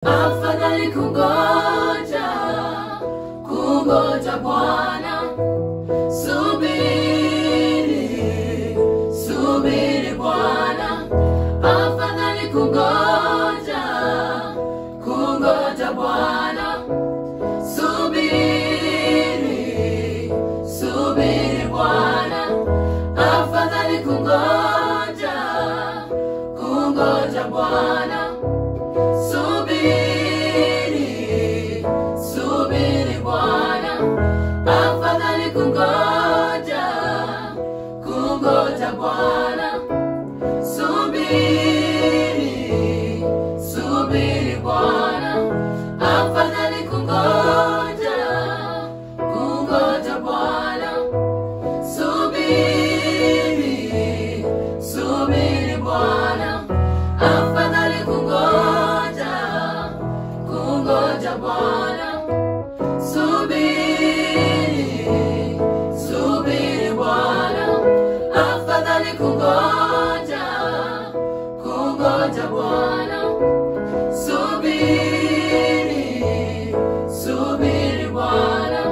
Afadhali kungoja Bwana. Subiri Bwana. Afadhali kungoja Bwana. Subiri Bwana. Afadhali kungoja Bwana. Subiri Bwana. Afadhali kungoja Bwana. Subiri Bwana. Afadhali kungoja Bwana. Subiri Bwana. Afadhali kungoja Bwana. Subiri Bwana. Afadhali kungoja Bwana. Subiri Bwana.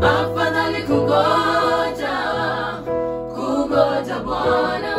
Afadhali kungoja Bwana.